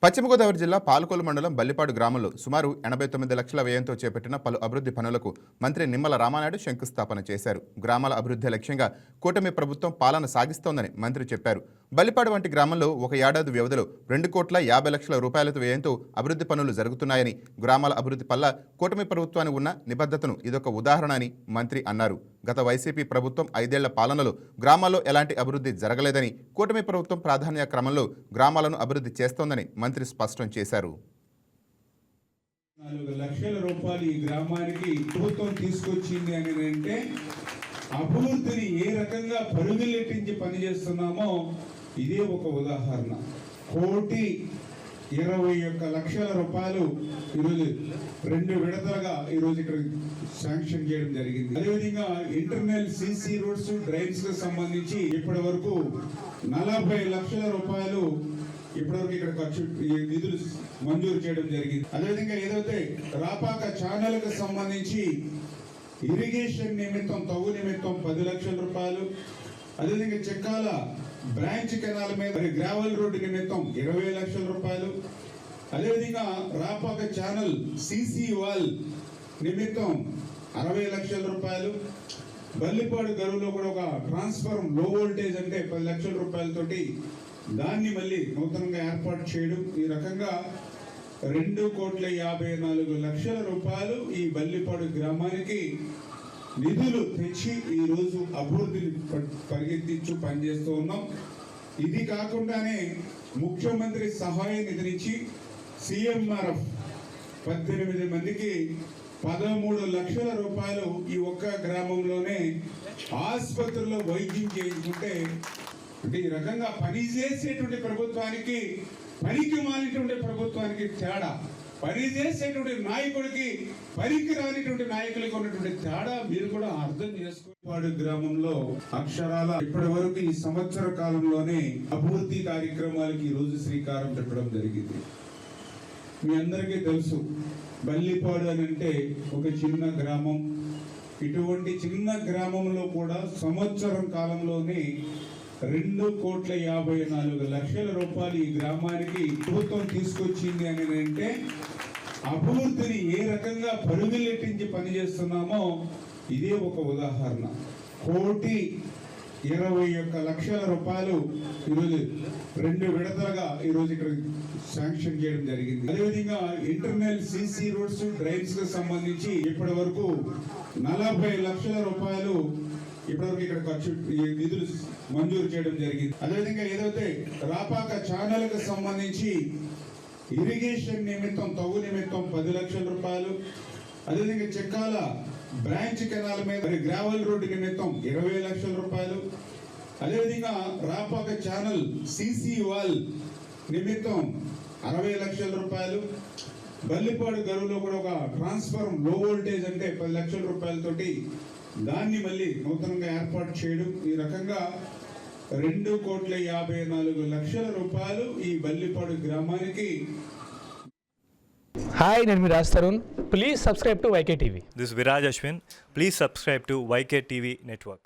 పశ్చిమ గోదావరి జిల్లా పాలకొల్లు మండలం బల్లిపాడు గ్రామంలో సుమారు 89 లక్షల వ్యయంతో చేపట్టిన పలు అభివృద్ధి పనులకు మంత్రి నిమ్మల రామానాయుడు శంకుస్థాపన చేశారు. గ్రామాల అభివృద్ధి లక్ష్యంగా కూటమి ప్రభుత్వం పాలన సాగిస్తోందని మంత్రి చెప్పారు. బల్లిపాడు వంటి గ్రామంలో ఒక ఏడాది వ్యవధిలో 2,50,00,000 రూపాయలతో వ్యయంతో అభివృద్ధి పనులు జరుగుతున్నాయని, గ్రామాల అభివృద్ధి పట్ల కూటమి ప్రభుత్వానికి ఉన్న నిబద్ధతను ఇదొక ఉదాహరణ అని మంత్రి అన్నారు. గత వైసీపీ ప్రభుత్వం 5 ఏళ్ల పాలనలో గ్రామాల్లో ఎలాంటి అభివృద్ధి జరగలేదని, కూటమి ప్రభుత్వం ప్రాధాన్య క్రమంలో గ్రామాలను అభివృద్ధి చేస్తోందని మంత్రి స్పష్టం చేశారు. 4 లక్షల రూపాయలు ఈ గ్రామానికి ప్రభుత్వం తీసుకొచ్చింది అని అంటే అభివృద్ధిని ఏ రకంగా పరుగులెట్టించి పనిచేస్తున్నామో ఇదే ఒక ఉదాహరణ. 1,21,00,000 రూపాయలు ఈరోజు 2 విడతలుగా ఈరోజు ఇక్కడ శాంక్షన్ చేయడం జరిగింది. అదేవిధంగా ఇంటర్నల్ సిసి రోడ్స్, డ్రైన్స్ కు సంబంధించి ఇప్పటి వరకు 40 లక్షల రూపాయలు ఇప్పటివరకు ఇక్కడ ఖర్చు నిధులు మంజూరు చేయడం జరిగింది. అదేవిధంగా ఏదైతే రాపాక ఛానల్ కు సంబంధించి ఇరిగేషన్ నిమిత్తం, తవ్వు నిమిత్తం 10 లక్షల రూపాయలు, అదేవిధంగా చెక్కాల బ్రాంచ్ కెనాల్ మీద గ్రావెల్ రోడ్డు నిమిత్తం 20 లక్షల రూపాయలు, అదేవిధంగా రాపాక ఛానల్ సిసి వాల్ నిమిత్తం 60 లక్షల రూపాయలు, బల్లిపాడు గరువులో కూడా ఒక ట్రాన్స్ఫార్మ్ లో వోల్టేజ్ అంటే 10 లక్షల రూపాయలతోటి దాన్ని మళ్ళీ నూతనంగా ఏర్పాటు చేయడం, ఈ రకంగా 2,54,00,000 రూపాయలు ఈ బల్లిపాడు గ్రామానికి నిధులు తెచ్చి ఈ రోజు అభివృద్ధిని పరిగెత్తించు పనిచేస్తూ ఉన్నాం. ఇది కాకుండానే ముఖ్యమంత్రి సహాయ నిధి నుంచి సిఎంఆర్ఎఫ్ 18 మందికి 13 లక్షల రూపాయలు ఈ ఒక్క గ్రామంలోనే ఆసుపత్రిలో వైద్యం చేయించుకుంటే, అంటే ఈ రకంగా పనిచేసేటువంటి ప్రభుత్వానికి, పనికి మాలినటువంటి ప్రభుత్వానికి తేడా, పనిచేసేటువంటి నాయకుడికి పనికి రానిటువంటి నాయకులకి ఉన్నటువంటి తేడా మీరు కూడా అర్థం చేసుకోవాలి. గ్రామంలో అక్షరాల ఇప్పటి వరకు ఈ సంవత్సర కాలంలోనే అభివృద్ధి కార్యక్రమాలకి ఈ రోజు శ్రీకారం చుట్టడం జరిగింది. మీ అందరికీ తెలుసు, బల్లిపాడు అని అంటే ఒక చిన్న గ్రామం. ఇటువంటి చిన్న గ్రామంలో కూడా సంవత్సరం కాలంలోనే 2,54,00,000 రూపాయలు ఈ గ్రామానికి ప్రభుత్వం తీసుకొచ్చింది అని అంటే అభివృద్ధిని ఏ రకంగా పరుగులెట్టించి పనిచేస్తున్నామో ఇదే ఒక ఉదాహరణ. 1,21,00,000 రూపాయలు ఈరోజు 2 విడతలుగా ఈరోజు ఇక్కడ శాంక్షన్ చేయడం జరిగింది. అదేవిధంగా ఇంటర్నల్ సిసి రోడ్స్, డ్రైన్స్ కు సంబంధించి ఇప్పటి వరకు 40 లక్షల రూపాయలు ఇప్పటివరకు ఇక్కడ ఖర్చు నిధులు మంజూరు చేయడం జరిగింది. అదేవిధంగా ఏదైతే రాపాక ఛానల్ కు సంబంధించి ఇరిగేషన్ నిమిత్తం, తవ్వు నిమిత్తం 10 లక్షల రూపాయలు, అదేవిధంగా చెక్కాల బ్రాంచ్ కెనాల్ మీద గ్రావెల్ రోడ్డు నిమిత్తం 20 లక్షల రూపాయలు, అదేవిధంగా రాపాక ఛానల్ సిసి వాల్ నిమిత్తం 60 లక్షల రూపాయలు, బల్లిపాడు గరువులో కూడా ఒక ట్రాన్స్ఫార్మ్ లో వోల్టేజ్ అంటే 10 లక్షల రూపాయలతోటి దాన్ని మళ్ళీ నూతనంగా ఏర్పాటు చేయడం, ఈ రకంగా 2,54,00,000 రూపాయలు ఈ బల్లిపాడు గ్రామానికి. హాయ్, నేను మీ Raj Tarun. Please subscribe to YK TV. This is Viraj Ashwin. Please subscribe to YK TV Network.